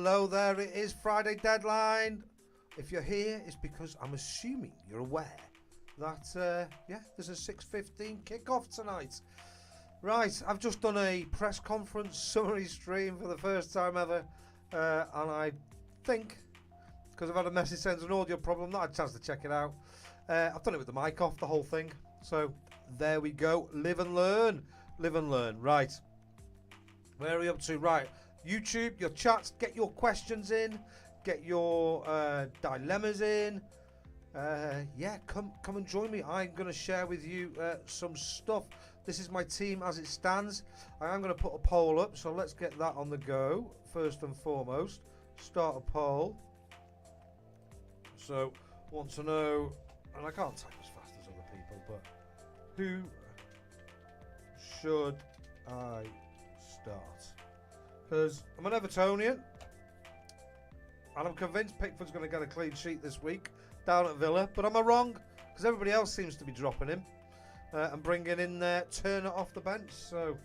hello there. It is Friday deadline. If you're here, it's because I'm assuming you're aware that, yeah, there's a 6:15 kickoff tonight. Right, I've just done a press conference summary stream for the first time ever, and I think, because I've had a message saying there's an audio problem, not had a chance to check it out. I've done it with the mic off, the whole thing. So, there we go. Live and learn. Live and learn. Right. Where are we up to? Right. YouTube, your chats, get your questions in. Get your dilemmas in. Yeah, come and join me. I'm going to share with you some stuff. This is my team as it stands. I am going to put a poll up, so let's get that on the go. First and foremost, start a poll. So, want to know, and I can't type as fast as other people, but who should I start? Because I'm an Evertonian, and I'm convinced Pickford's going to get a clean sheet this week down at Villa. But am I wrong? Because everybody else seems to be dropping him and bringing in Turner off the bench. So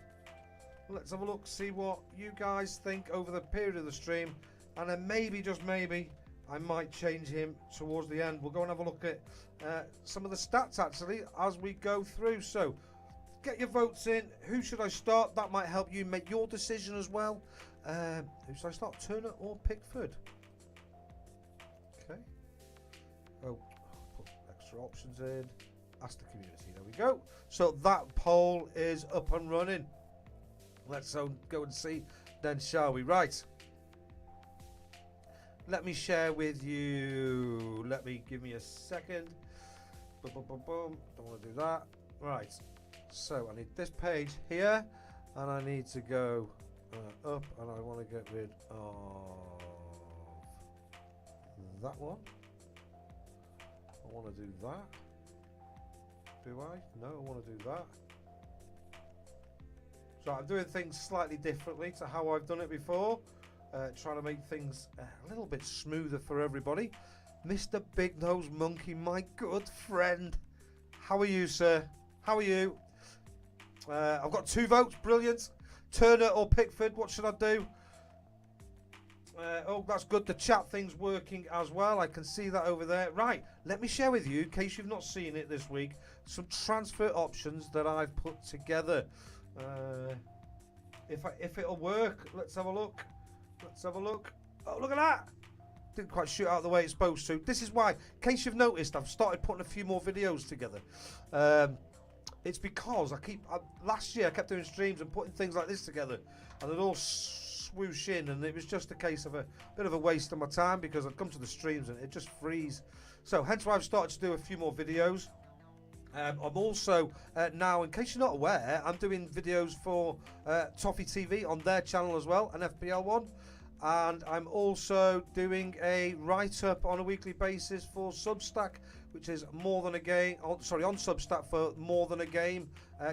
let's have a look, see what you guys think over the period of the stream. And then maybe, just maybe, I might change him towards the end. We'll go and have a look at some of the stats, actually, as we go through. So get your votes in. Who should I start? That might help you make your decision as well. Who should I start? Turner or Pickford? Okay. Oh, put extra options in. Ask the community. There we go. So that poll is up and running. Let's go and see then, shall we? Right. Let me share with you. Give me a second. Boom, boom, boom, boom. Don't want to do that. Right. So I need this page here, and I need to go up, and I want to get rid of that one. I want to do that. Do I? No, I want to do that. So I'm doing things slightly differently to how I've done it before. Trying to make things a little bit smoother for everybody. Mr. Big Nose Monkey, my good friend. How are you, sir? How are you? I've got 2 votes. Brilliant. Turner or Pickford? What should I do? Oh, that's good. The chat thing's working as well. I can see that over there. Right. Let me share with you, in case you've not seen it this week, some transfer options that I've put together. If it'll work, let's have a look. Let's have a look. Oh, look at that. Didn't quite shoot out the way it's supposed to. This is why, in case you've noticed, I've started putting a few more videos together. It's because last year I kept doing streams and putting things like this together, and it all swoosh in, and it was just a case of a bit of a waste of my time because I'd come to the streams and it just freeze. So hence why I've started to do a few more videos. I'm also now, in case you're not aware, I'm doing videos for Toffee TV on their channel as well, an FPL one. And I'm also doing a write-up on a weekly basis for Substack, which is More Than a Game. On Substack for More Than a Game,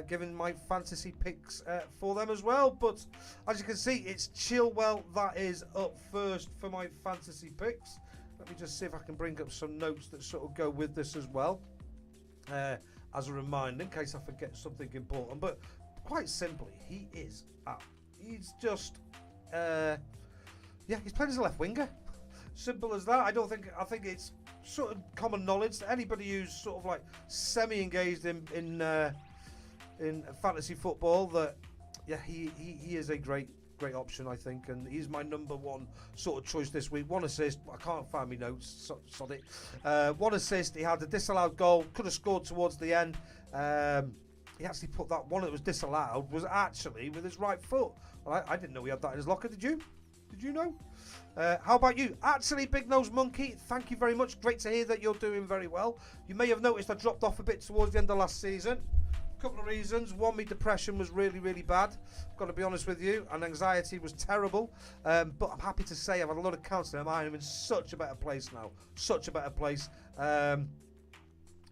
giving my fantasy picks for them as well. But as you can see, it's Chilwell that is up first for my fantasy picks. Let me just see if I can bring up some notes that sort of go with this as well, as a reminder in case I forget something important. But quite simply, he's just. Yeah, he's playing as a left winger. Simple as that. I think it's sort of common knowledge that anybody who's sort of like semi-engaged in fantasy football that he is a great option, I think, and he's my #1 sort of choice this week. 1 assist. I can't find my notes. Sod it. 1 assist. He had a disallowed goal. Could have scored towards the end. He actually put that one that was disallowed was actually with his right foot. Well, I didn't know he had that in his locker. Did you? Did you know? How about you? Actually, Big Nose Monkey, thank you very much. Great to hear that you're doing very well. You may have noticed I dropped off a bit towards the end of last season. A couple of reasons. One, my depression was really, really bad. Got to be honest with you. And anxiety was terrible. But I'm happy to say I've had a lot of counselling. I'm in such a better place now. Such a better place.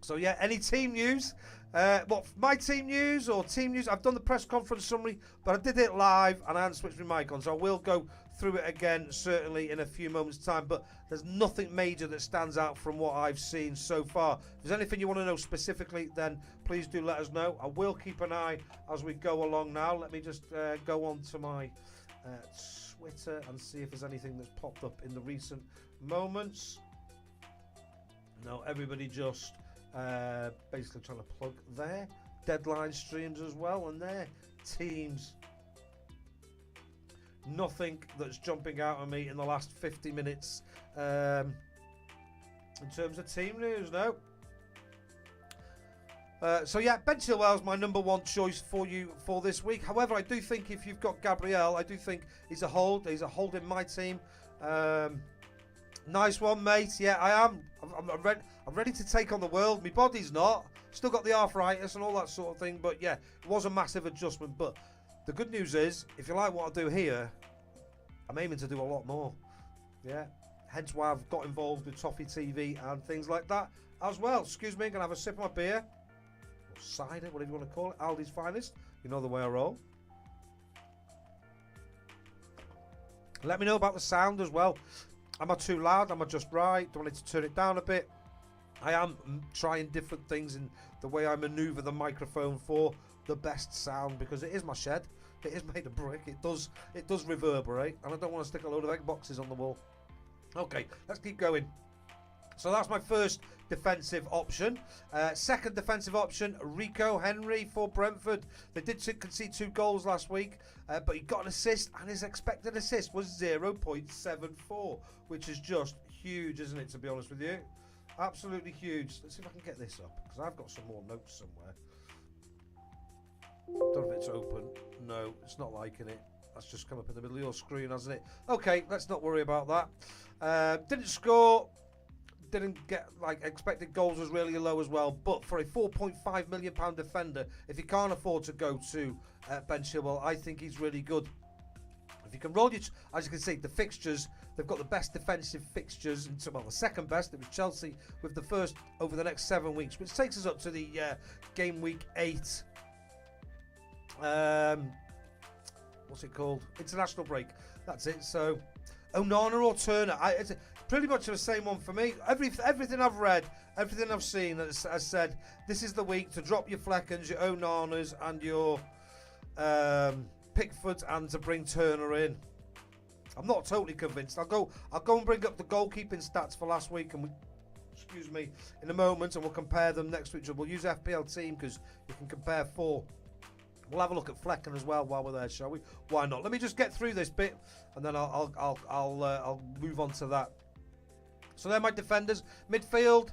So, yeah, any team news? My team news or team news? I've done the press conference summary, but I did it live and I haven't switched my mic on. So I will go through it again, certainly in a few moments' time. But there's nothing major that stands out from what I've seen so far. If there's anything you want to know specifically, then please do let us know. I will keep an eye as we go along now. Let me just go on to my Twitter and see if there's anything that's popped up in the recent moments. No, everybody just basically trying to plug their deadline streams as well and their teams. Nothing that's jumping out at me in the last 50 minutes in terms of team news, no. So yeah, Ben Chilwell's my number one choice for you for this week. However, I do think if you've got Gabriel, I do think he's a hold. He's a hold in my team. Nice one, mate. Yeah, I am. I'm ready to take on the world. My body's not. Still got the arthritis and all that sort of thing. But yeah, it was a massive adjustment. But the good news is, if you like what I do here, I'm aiming to do a lot more. Yeah. Hence why I've got involved with Toffee TV and things like that as well. Excuse me, I'm going to have a sip of my beer. Or cider, whatever you want to call it. Aldi's finest. You know the way I roll. Let me know about the sound as well. Am I too loud? Am I just right? Do I need to turn it down a bit? I am trying different things in the way I maneuver the microphone for the best sound, because it is my shed. It is made of brick. It does reverberate, and I don't want to stick a load of egg boxes on the wall. Okay, let's keep going. So that's my first defensive option. Second defensive option, Rico Henry for Brentford. They did concede 2 goals last week, but he got an assist, and his expected assist was 0.74, which is just huge, isn't it, to be honest with you? Absolutely huge. Let's see if I can get this up, because I've got some more notes somewhere. Don't know if it's open. No, it's not liking it. That's just come up in the middle of your screen, hasn't it? Okay, let's not worry about that. Didn't score. Didn't get, like, expected goals was really low as well. But for a £4.5 million defender, if you can't afford to go to Ben Chilwell, I think he's really good. If you can roll your, as you can see, the fixtures, they've got the best defensive fixtures, and well, the second best. It was Chelsea with the first over the next 7 weeks, which takes us up to the game week 8. What's it called? International break. That's it. So, Onana or Turner? It's pretty much the same one for me. Everything I've read, everything I've seen has said this is the week to drop your Fleckens, your Onanas, and your Pickfords, and to bring Turner in. I'm not totally convinced. I'll go and bring up the goalkeeping stats for last week, and excuse me, in a moment, and we'll compare them next week. We'll use FPL team because you can compare 4. We'll have a look at Flecken as well while we're there, shall we? Why not? Let me just get through this bit, and then I'll move on to that. So they're my defenders. Midfield,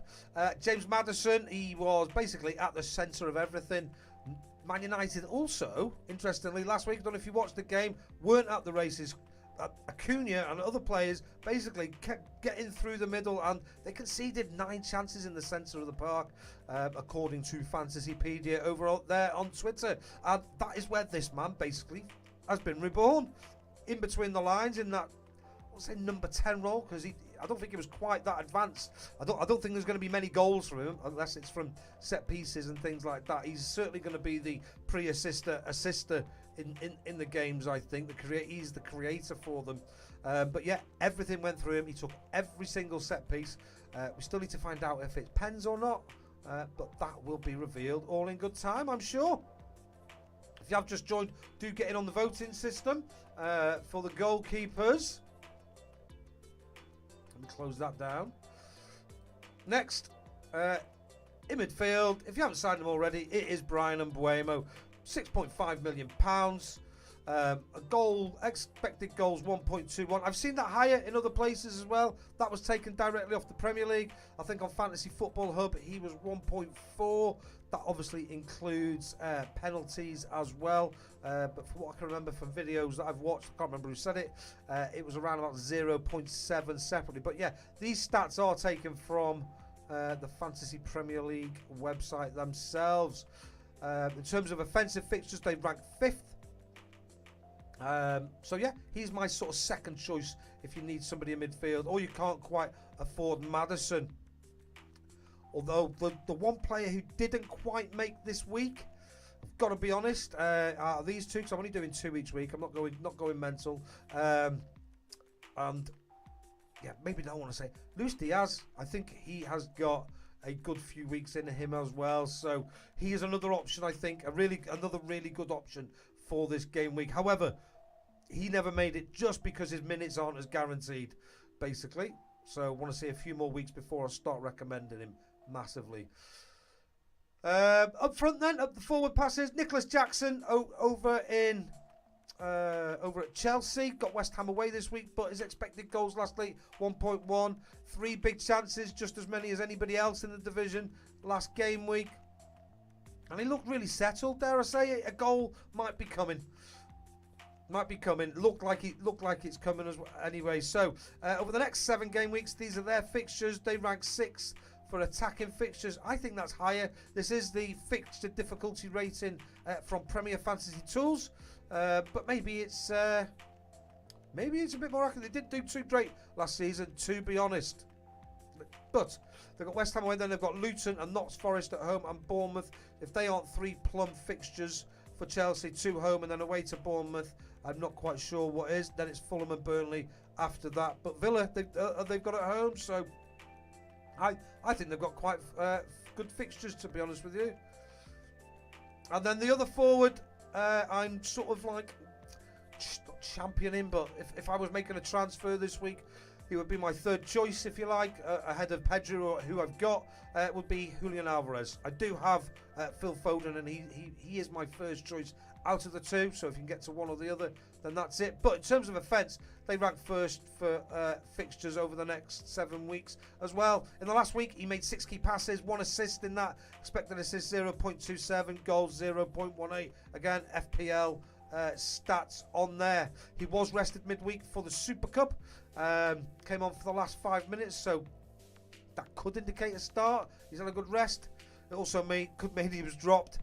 James Maddison. He was basically at the centre of everything. Man United also, interestingly, last week, I don't know if you watched the game, weren't at the races. Acuna and other players basically kept getting through the middle, and they conceded 9 chances in the centre of the park, according to Fantasypedia over there on Twitter. And that is where this man basically has been reborn, in between the lines, in that, let's say, number 10 role, because I don't think he was quite that advanced. I don't think there's going to be many goals from him unless it's from set pieces and things like that. He's certainly going to be the assister in the games, I think. He's the creator for them. But yeah, everything went through him. He took every single set piece. We still need to find out if it's pens or not, but that will be revealed all in good time, I'm sure. If you have just joined, do get in on the voting system for the goalkeepers. Let me close that down. Next, in midfield, if you haven't signed them already, it is Brian Mbeumo. £6.5 million. A goal, expected goals 1.21. I've seen that higher in other places as well. That was taken directly off the Premier League. I think on Fantasy Football Hub he was 1.4. That obviously includes penalties as well. But from what I can remember from videos that I've watched, I can't remember who said it, it was around about 0.7 separately. But yeah, these stats are taken from the Fantasy Premier League website themselves. In terms of offensive fixtures, they rank 5th. So yeah, he's my sort of second choice if you need somebody in midfield, or you can't quite afford Maddison. Although the one player who didn't quite make this week, I've got to be honest, are these two, because I'm only doing 2 each week. I'm not going mental. And yeah, maybe I don't want to say Luis Diaz. I think he has got a good few weeks in him as well, so he is another option. I think another really good option for this game week. However, he never made it just because his minutes aren't as guaranteed, basically. So I want to see a few more weeks before I start recommending him massively. Up front then, up the forward passes, Nicholas Jackson over at Chelsea. Got West Ham away this week, but his expected goals last week, 1.1. 3 big chances, just as many as anybody else in the division last game week. And he looked really settled, dare I say. A goal might be coming. Looked like it's coming as well. Anyway, so over the next 7 game weeks, these are their fixtures. They rank 6th for attacking fixtures. I think that's higher. This is the fixture difficulty rating from Premier Fantasy Tools, but maybe it's a bit more accurate. They didn't do too great last season, to be honest. But they've got West Ham away, then they've got Luton and Notts Forest at home and Bournemouth. If they aren't 3 plum fixtures for Chelsea, 2 home and then away to Bournemouth, I'm not quite sure what is. Then it's Fulham and Burnley after that. But Villa, they've got at home, so I think they've got quite good fixtures, to be honest with you. And then the other forward, I'm sort of like not championing, but if I was making a transfer this week, he would be my 3rd choice, if you like, ahead of Pedro, who I've got, would be Julian Alvarez. I do have Phil Foden, and he is my 1st choice out of the 2, so if you can get to one or the other, then that's it. But in terms of offence, they rank 1st for fixtures over the next 7 weeks as well. In the last week, he made 6 key passes, 1 assist in that, expected assist 0.27, goals 0.18. Again, FPL stats on there. He was rested midweek for the Super Cup, came on for the last 5 minutes, so that could indicate a start. He's had a good rest. It also could mean he was dropped.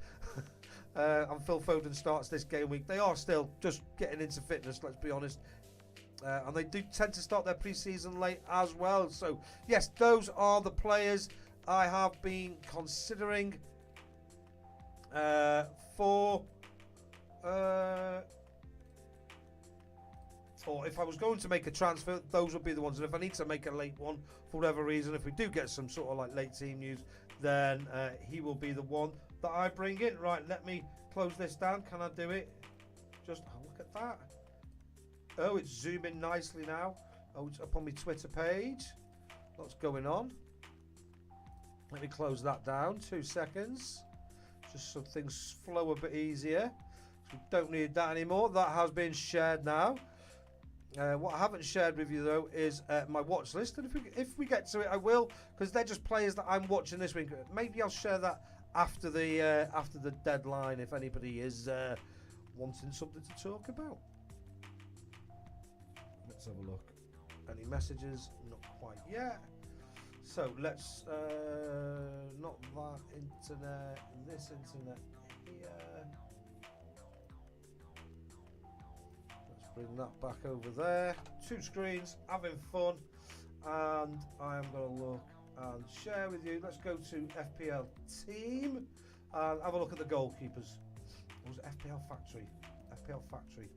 And Phil Foden starts this game week. They are still just getting into fitness, let's be honest. And they do tend to start their pre-season late as well. So, yes, those are the players I have been considering or if I was going to make a transfer, those would be the ones. And if I need to make a late one for whatever reason, if we do get some sort of like late team news, then he will be the one that I bring in. Right, let me close this down. Can I do it? Just look at that. Oh, it's zooming nicely now. Oh, it's up on my Twitter page. What's going on? Let me close that down. 2 seconds. Just so things flow a bit easier. So we don't need that anymore. That has been shared now. What I haven't shared with you though is my watch list, and if we get to it, I will, because they're just players that I'm watching this week. Maybe I'll share that after the deadline if anybody is wanting something to talk about. Let's have a look. Any messages? Not quite yet. So let's not that internet, this internet here. Bring that back over there. 2 screens, having fun, and I am going to look and share with you. Let's go to FPL team and have a look at the goalkeepers. What was it? FPL Factory. FPL Factory.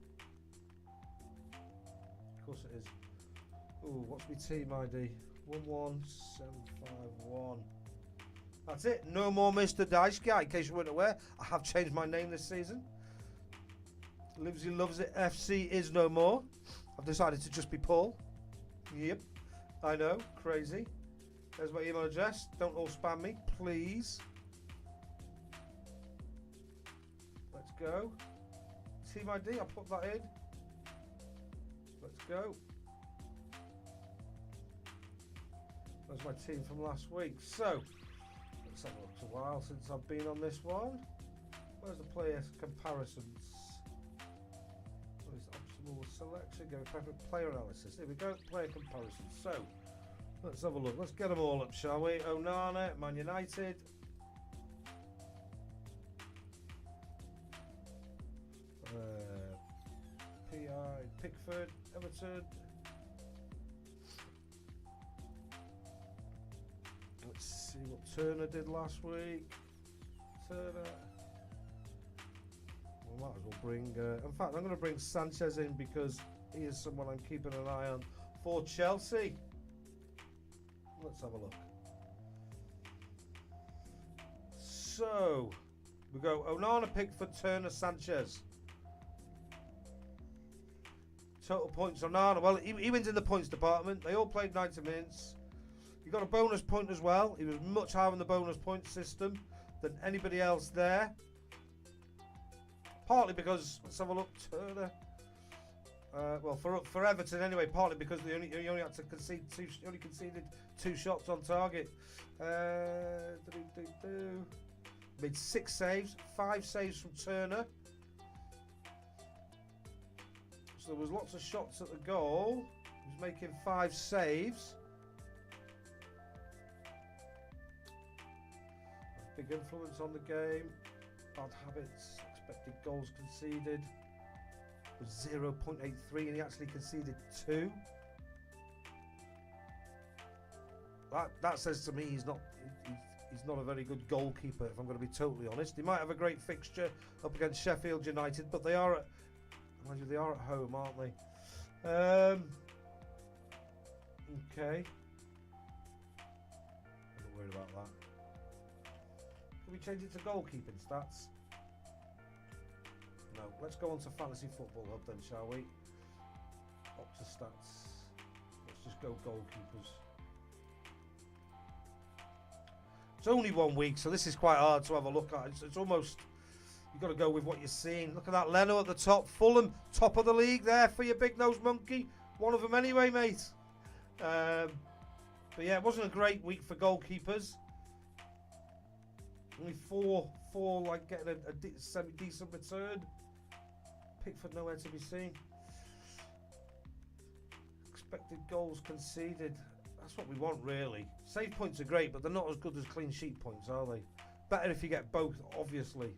Of course it is. Ooh, what's my team ID? 11751. That's it. No more Mr. Dice Guy. In case you weren't aware, I have changed my name this season. Livesy Loves It FC is no more. I've decided to just be Paul. Yep, I know, crazy. There's my email address. Don't all spam me, please. Let's go. Team ID, I'll put that in. Let's go. That's my team from last week. So, let's have a look. It's a while since I've been on this one. Where's the player comparisons? Selection, go perfect player analysis. There we go, player comparison. So let's have a look. Let's get them all up, shall we? Onana, Man United. PI, Pickford, Everton. Let's see what Turner did last week. Turner. Might as well bring, in fact, I'm going to bring Sanchez in because he is someone I'm keeping an eye on for Chelsea. Let's have a look. So, we go Onana, Pickford, Turner, Sanchez. Total points on Nana. Well, he wins in the points department. They all played 90 minutes. He got a bonus point as well. He was much higher in the bonus point system than anybody else there. Partly because, let's have a look, Turner. Well, for Everton anyway, partly because he only had to concede only conceded 2 shots on target. Made 6 saves, 5 saves from Turner. So there was lots of shots at the goal. He was making 5 saves. Big influence on the game. Bad habits. Expected goals conceded was 0.83, and he actually conceded 2. That says to me he's not a very good goalkeeper, if I'm going to be totally honest. He might have a great fixture up against Sheffield United, but they are at home, aren't they? Okay. I'm not worried about that. Can we change it to goalkeeping stats? No. Let's go on to Fantasy Football Hub then, shall we? Opta stats. Let's just go goalkeepers. It's only 1 week, so this is quite hard to have a look at. It's almost, you've got to go with what you're seeing. Look at that, Leno at the top. Fulham, top of the league there for your big-nosed monkey. One of them anyway, mate. But yeah, it wasn't a great week for goalkeepers. Only four like getting a semi-decent return. Pickford nowhere to be seen. Expected goals conceded. That's what we want, really. Save points are great, but they're not as good as clean sheet points, are they? Better if you get both, obviously.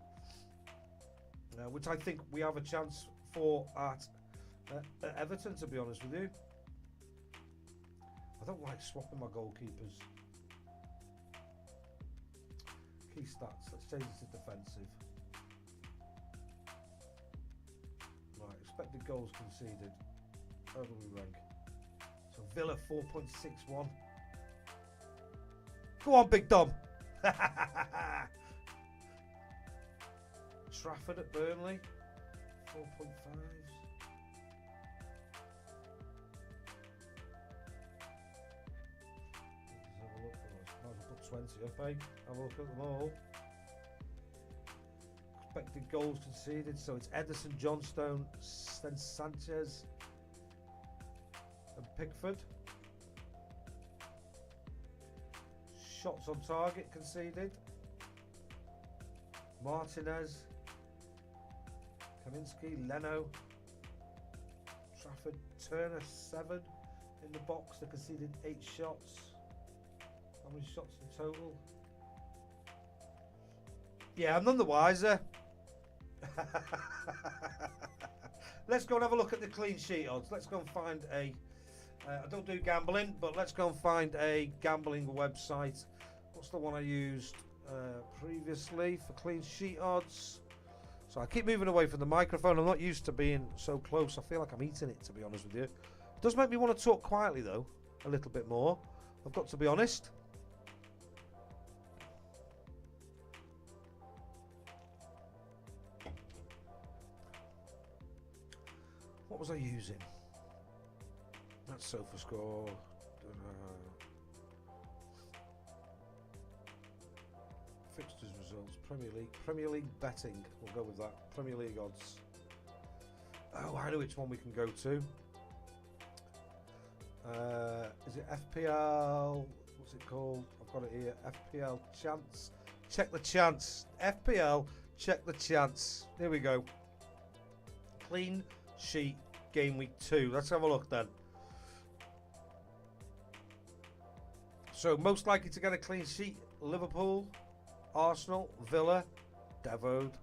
Which I think we have a chance for at Everton, to be honest with you. I don't like swapping my goalkeepers. Key stats. Let's change it to defensive. Right, expected goals conceded. How do we rank? So Villa 4.61. Go on, Big Dom. Trafford at Burnley 4.5. Let's have a look. Might as well put 20 up, eh? Have a look at them all. Expected goals conceded. So it's Ederson, Johnstone, then Sanchez and Pickford. Shots on target conceded. Martinez, Kaminski, Leno, Trafford, Turner 7 in the box. They conceded 8 shots. How many shots in total? Yeah, I'm none the wiser. Let's go and have a look at the clean sheet odds. Let's go and find a I don't do gambling, but let's go and find a gambling website. What's the one I used previously for clean sheet odds? So I keep moving away from the microphone. I'm not used to being so close. I feel like I'm eating it, to be honest with you. It does make me want to talk quietly, though, a little bit more. I've got to be honest. What was I using? That's SofaScore. Fixtures results. Premier League betting. We'll go with that. Premier League odds. Oh, I know which one we can go to. Is it FPL? What's it called? I've got it here. FPL chance. Check the chance. FPL. Check the chance. Here we go. Clean sheet game week 2. Let's have a look then. So most likely to get a clean sheet: Liverpool, Arsenal, Villa, Devode.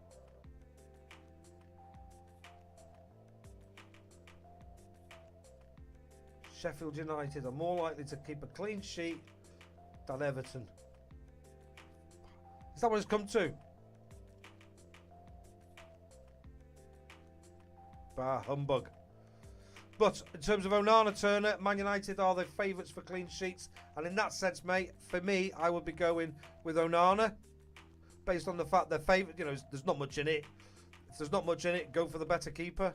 Sheffield United are more likely to keep a clean sheet than Everton. Is that what it's come to? Bah, humbug. But in terms of Onana, Turner, Man United are the favourites for clean sheets. And in that sense, mate, for me, I would be going with Onana. Based on the fact they're favourite, you know, there's not much in it. If there's not much in it, go for the better keeper.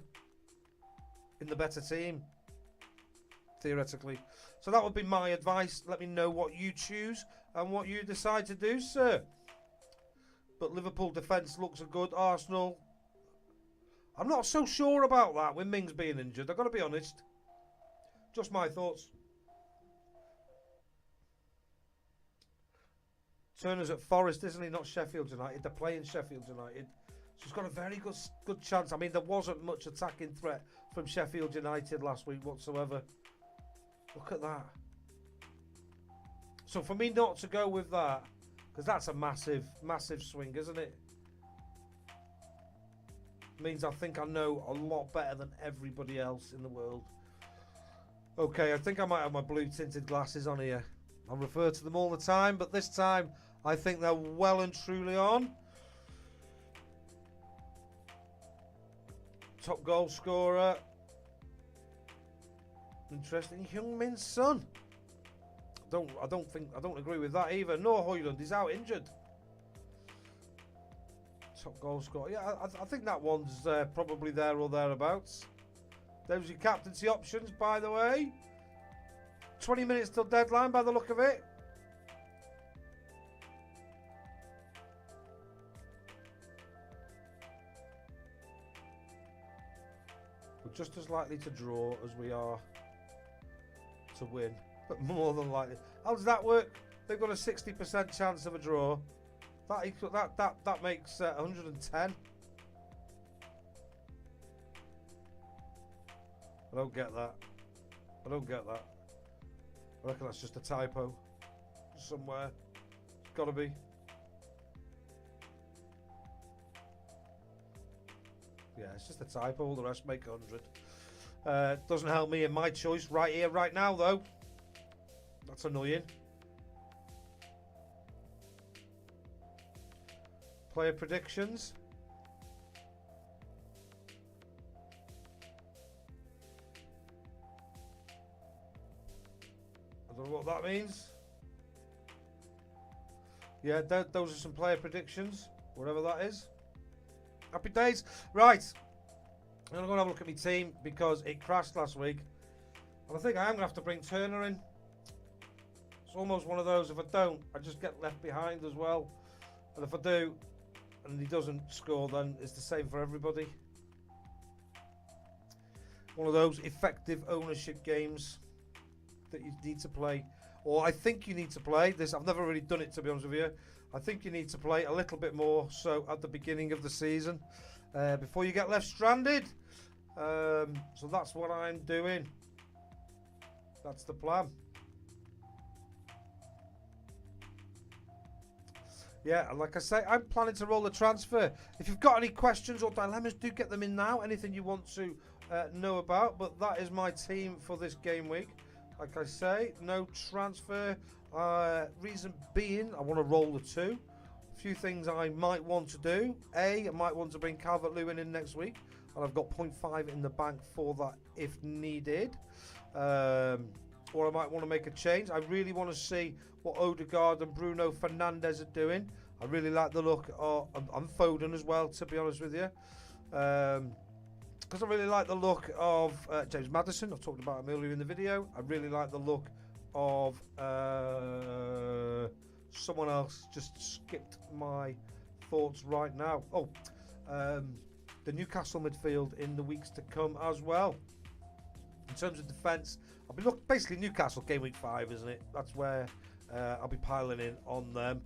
in the better team, theoretically. So that would be my advice. Let me know what you choose and what you decide to do, sir. But Liverpool defence looks good. Arsenal, I'm not so sure about that with Mings being injured. I've got to be honest. Just my thoughts. Turner's at Forest, isn't he? Not Sheffield United. They're playing Sheffield United. So he's got a very good chance. I mean, there wasn't much attacking threat from Sheffield United last week whatsoever. Look at that. So for me not to go with that, because that's a massive swing, isn't it? Means I think I know a lot better than everybody else in the world. Okay, I think I might have my blue tinted glasses on here. I refer to them all the time, but this time I think they're well and truly on. Top goal scorer. Interesting. Heung-min Son. I don't agree with that either. Nor Højlund. He's out injured. Top goal scorer. Yeah, I think that one's probably there or thereabouts. Those are your captaincy options, by the way. 20 minutes till deadline, by the look of it. We're just as likely to draw as we are to win, but more than likely. How does that work? They've got a 60% chance of a draw. That makes 110. I don't get that. I reckon that's just a typo somewhere. It's got to be. Yeah, it's just a typo. All the rest make 100. Doesn't help me in my choice right here, right now, though. That's annoying. Player predictions. I don't know what that means. Yeah, those are some player predictions, whatever that is. Happy days. Right. I'm going to go and have a look at my team because it crashed last week. And I think I am going to have to bring Turner in. It's almost one of those, if I don't, I just get left behind as well. And if I do, and he doesn't score, then it's the same for everybody. One of those effective ownership games that you need to play. Or I think you need to play this. I've never really done it, to be honest with you. I think you need to play a little bit more so at the beginning of the season before you get left stranded. So that's what I'm doing. That's the plan. Yeah, and like I say, I'm planning to roll the transfer. If you've got any questions or dilemmas, do get them in now. Anything you want to know about. But that is my team for this game week. Like I say, no transfer. Reason being, I want to roll the two. A few things I might want to do. I might want to bring Calvert-Lewin in next week. And I've got 0.5 in the bank for that if needed. Or I might want to make a change. I really want to see what Odegaard and Bruno Fernandes are doing. I really like the look of, and Foden as well, to be honest with you. Because I really like the look of James Maddison. I've talked about him earlier in the video. I really like the look of someone else. Just skipped my thoughts right now. Oh, the Newcastle midfield in the weeks to come as well. In terms of defence, I'll be basically Newcastle game week 5, isn't it? That's where I'll be piling in on them.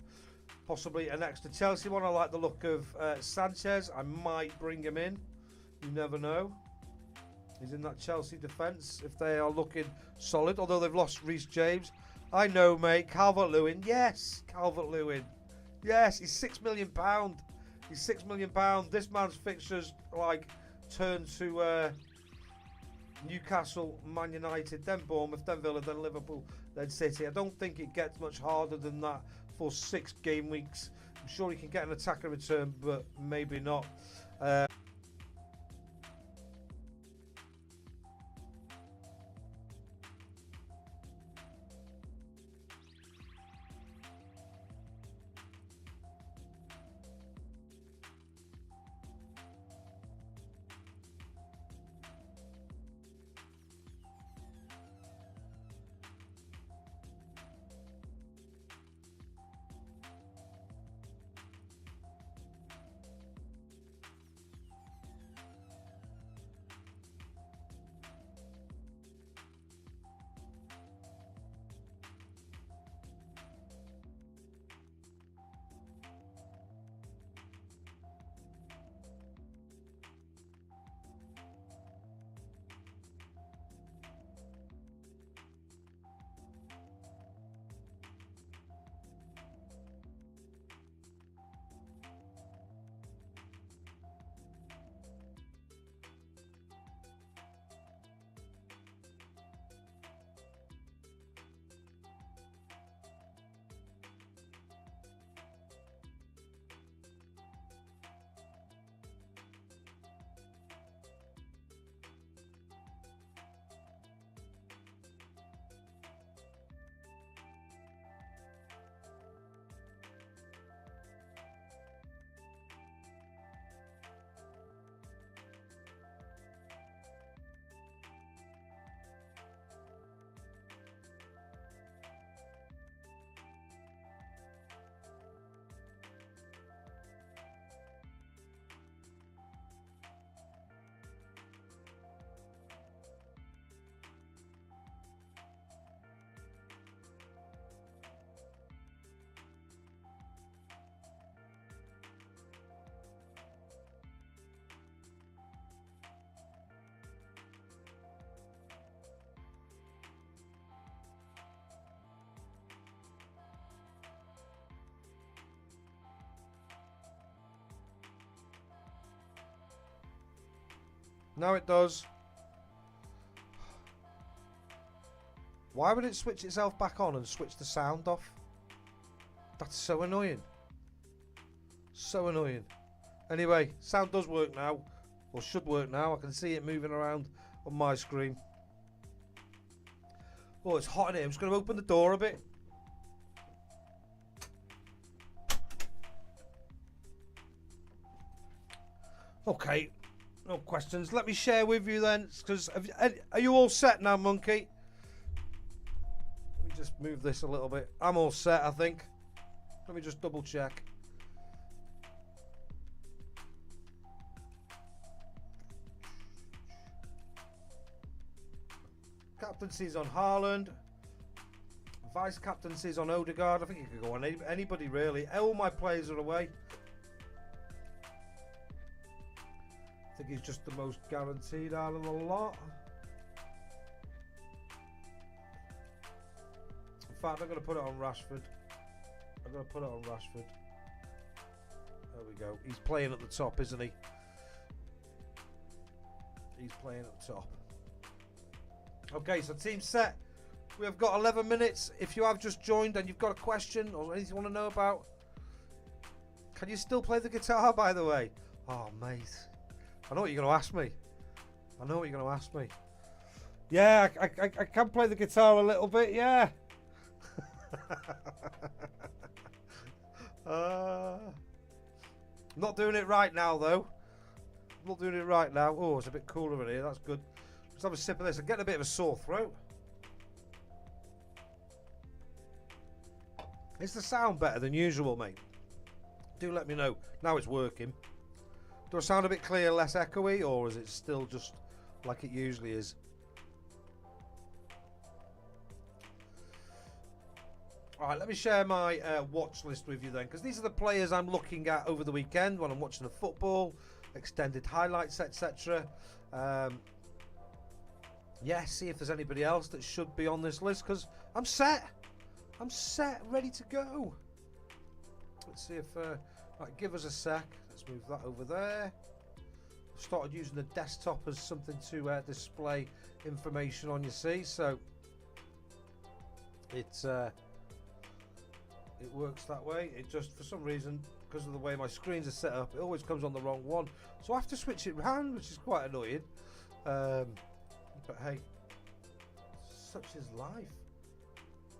Possibly an extra Chelsea one. I like the look of Sanchez. I might bring him in. You never know. He's in that Chelsea defence if they are looking solid. Although they've lost Reece James. I know, mate. Calvert-Lewin. Yes, Calvert-Lewin. Yes, he's £6 million. He's £6 million. This man's fixtures like turn to Newcastle, Man United, then Bournemouth, then Villa, then Liverpool, then City. I don't think it gets much harder than that for 6 game weeks. I'm sure he can get an attacker return, but maybe not. Now it does. Why would it switch itself back on and switch the sound off? That's so annoying. So annoying. Anyway, sound does work now. Or should work now. I can see it moving around on my screen. Oh, it's hot in here. I'm just going to open the door a bit. Okay. No questions. Let me share with you then. Because are you all set now, Monkey? Let me just move this a little bit. I'm all set, I think. Let me just double check. Captaincy's on Haaland. Vice captaincy's on Odegaard. I think you could go on anybody really. All my players are away. I think he's just the most guaranteed out of the lot. In fact, I'm going to put it on Rashford. I'm going to put it on Rashford. There we go. He's playing at the top, isn't he? He's playing at the top. Okay, so team set. We have got 11 minutes. If you have just joined and you've got a question or anything you want to know about, can you still play the guitar, by the way? Oh, mate. I know what you're going to ask me. I know what you're going to ask me. Yeah, I can play the guitar a little bit, yeah. Not doing it right now, though. Not doing it right now. Oh, it's a bit cooler in here. That's good. Let's have a sip of this. I'm getting a bit of a sore throat. Is the sound better than usual, mate? Do let me know. Now it's working. Do I sound a bit clear, less echoey, or is it still just like it usually is? Alright, let me share my watch list with you then, because these are the players I'm looking at over the weekend when I'm watching the football, extended highlights, etc. Yeah, see if there's anybody else that should be on this list, because I'm set. I'm set, ready to go. Let's see if... right, give us a sec. Let's move that over there. I've started using the desktop as something to display information on, you see, so it works that way. It just, for some reason, because of the way my screens are set up, it always comes on the wrong one, so I have to switch it around, which is quite annoying. But hey, such is life.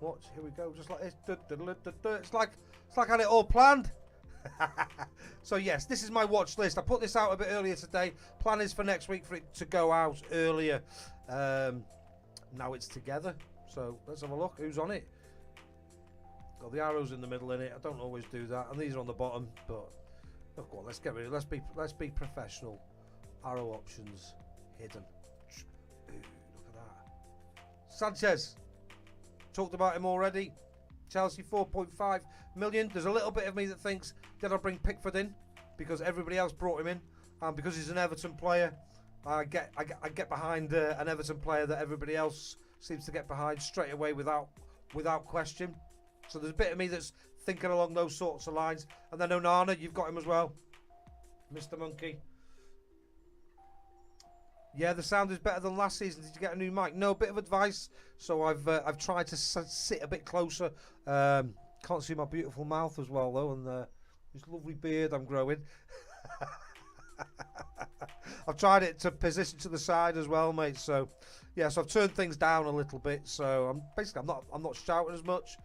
Watch, here we go, just like this. It's like I had it all planned. So yes, this is my watch list. I put this out a bit earlier today. Plan is for next week for it to go out earlier. Now it's together. So let's have a look. Who's on it? Got the arrows in the middle in it. I don't always do that, and these are on the bottom. But look, go on, let's get rid of it. Let's be professional. Arrow options hidden. Ooh, look at that. Sanchez. Talked about him already. Chelsea 4.5 million. There's a little bit of me that thinks, did I bring Pickford in because everybody else brought him in, and because he's an Everton player, I get behind an Everton player that everybody else seems to get behind straight away without question. So there's a bit of me that's thinking along those sorts of lines. And then Onana, you've got him as well, Mr. Monkey. Yeah, the sound is better than last season. Did you get a new mic? No, bit of advice. So I've tried to sit a bit closer. Can't see my beautiful mouth as well though, and this lovely beard I'm growing. I've tried it to position to the side as well, mate. So yeah, so I've turned things down a little bit. So I'm not shouting as much.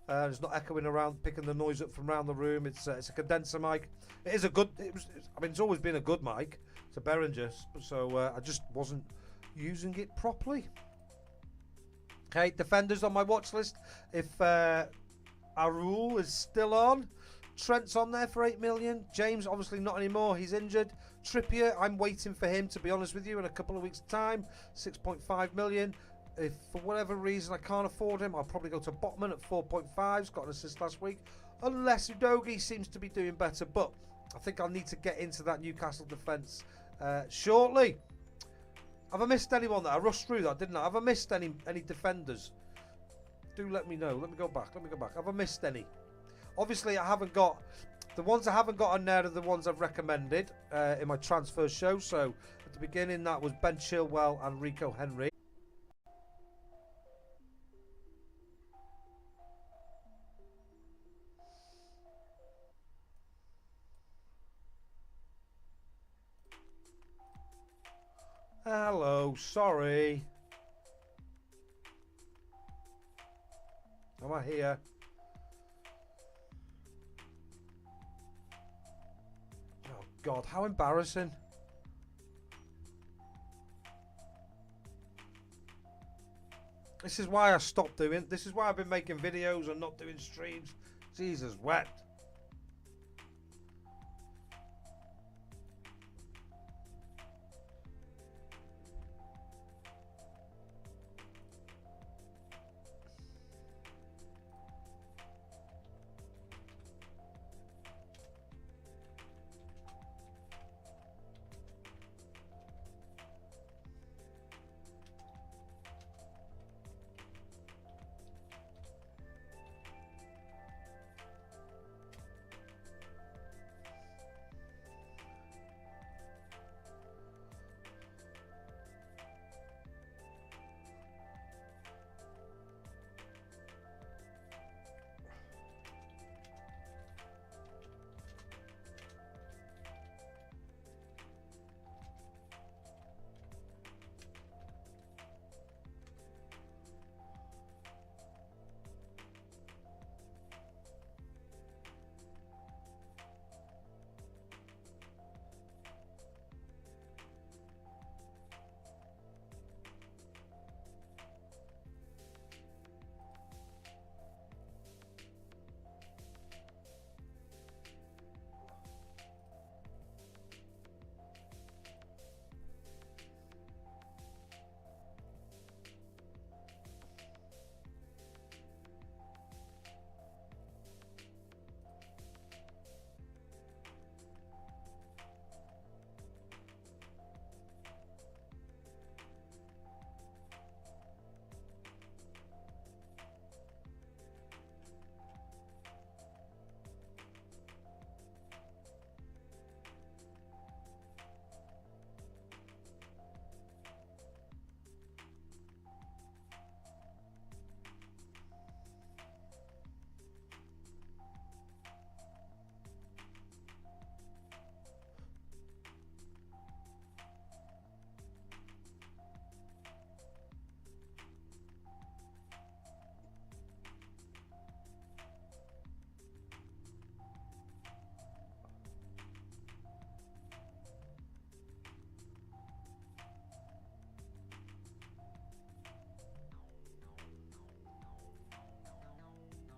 It's not echoing around, picking the noise up from around the room. It's a condenser mic. It is a good. It's always been a good mic. It's a Behringer, so I just wasn't using it properly. Okay, defenders on my watch list. If Arul is still on, Trent's on there for 8 million. James obviously not anymore. He's injured. Trippier, I'm waiting for him, to be honest with you, in a couple of weeks' time. 6.5 million. If for whatever reason I can't afford him, I'll probably go to Botman at 4.5. He's got an assist last week. Unless Udogie seems to be doing better. But I think I'll need to get into that Newcastle defence shortly. Have I missed anyone there? I rushed through that, didn't I? Have I missed any defenders? Do let me know. Let me go back. Have I missed any? Obviously, I haven't got... The ones I haven't got on there are the ones I've recommended in my transfer show. So, the beginning. That was Ben Chilwell and Rico Henry. Hello, sorry. Am I here? Oh God, how embarrassing. This is why I stopped doing. This is why I've been making videos and not doing streams. Jesus wept.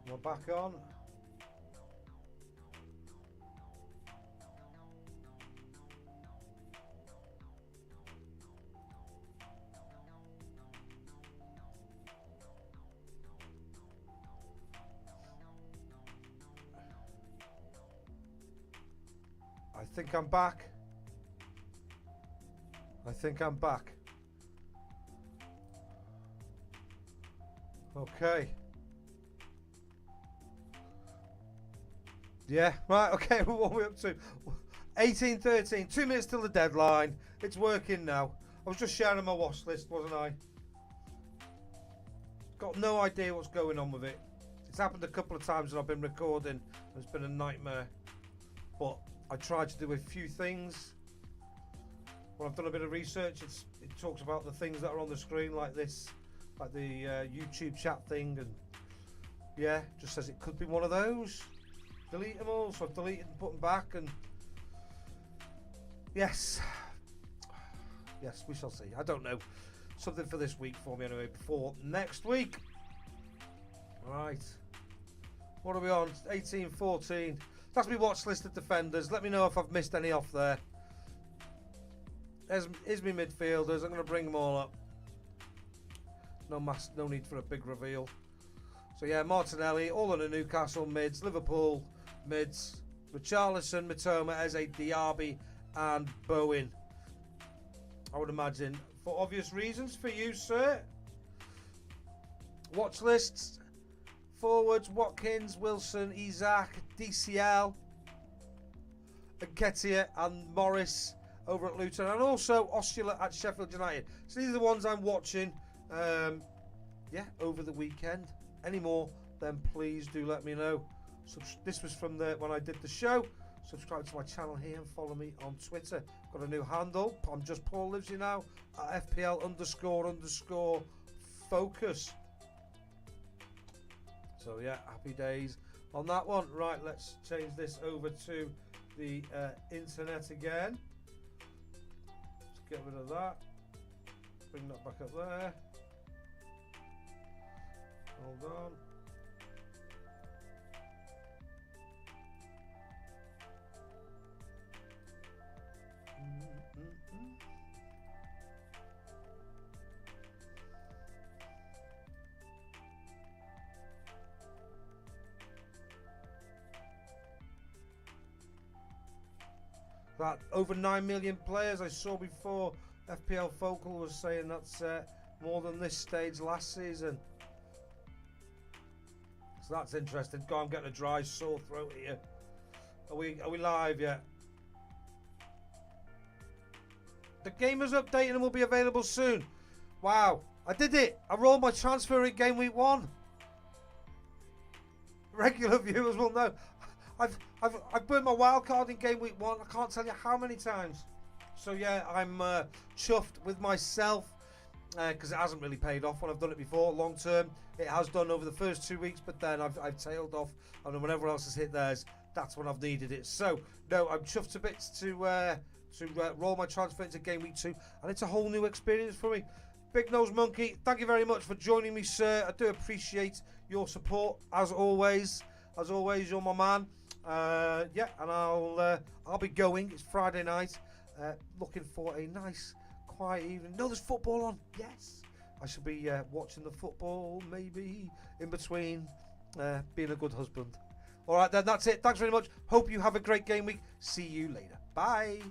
We're back on. I think I'm back. I think I'm back. Okay. Yeah, right, okay, what are we up to? 18:13, 2 minutes till the deadline. It's working now. I was just sharing my watch list, wasn't I? Got no idea what's going on with it. It's happened a couple of times that I've been recording. It's been a nightmare. But I tried to do a few things. When I've done a bit of research, it talks about the things that are on the screen like this, like the YouTube chat thing, and yeah, just says it could be one of those. Delete them all, so I've deleted and put them back, and yes, we shall see. I don't know. Something for this week for me anyway, before next week. Right. What are we on? 18:14. That's my watch list of defenders. Let me know if I've missed any off there. Here's my midfielders. I'm going to bring them all up. No need for a big reveal. So yeah, Martinelli, all on the Newcastle mids, Liverpool mids, Richarlison, Mitoma, Eze, Diaby, and Bowen. I would imagine for obvious reasons for you, sir. Watch lists: forwards, Watkins, Wilson, Isaac, DCL, Nketiah, and Morris, over at Luton, and also Osula at Sheffield United. So these are the ones I'm watching, yeah, over the weekend. Any more, then please do let me know. This was from when I did the show. Subscribe to my channel here and follow me on Twitter. Got a new handle. I'm just Paul Livesey now at FPL __ focus. So yeah, happy days on that one. Right, let's change this over to the internet again. Let's get rid of that. Bring that back up there. Hold on. That over 9 million players I saw before. FPL Focal was saying that's more than this stage last season. So that's interesting. God, I'm getting a dry sore throat here. Are we live yet? The game is updating and will be available soon. Wow, I did it. I rolled my transfer in game week 1. Regular viewers will know. I've burned my wild card in game week 1. I can't tell you how many times. So yeah, I'm chuffed with myself because it hasn't really paid off when I've done it before. Long term, it has done over the first 2 weeks, but then I've tailed off, and when everyone else has hit theirs, that's when I've needed it. So no, I'm chuffed to bits to roll my transfer into game week 2, and it's a whole new experience for me. Big Nose Monkey, thank you very much for joining me, sir. I do appreciate your support as always. As always, you're my man. Yeah, and I'll be going. It's Friday night. Looking for a nice, quiet evening. No, there's football on. Yes, I should be watching the football, maybe in between being a good husband. All right, then that's it. Thanks very much. Hope you have a great game week. See you later. Bye.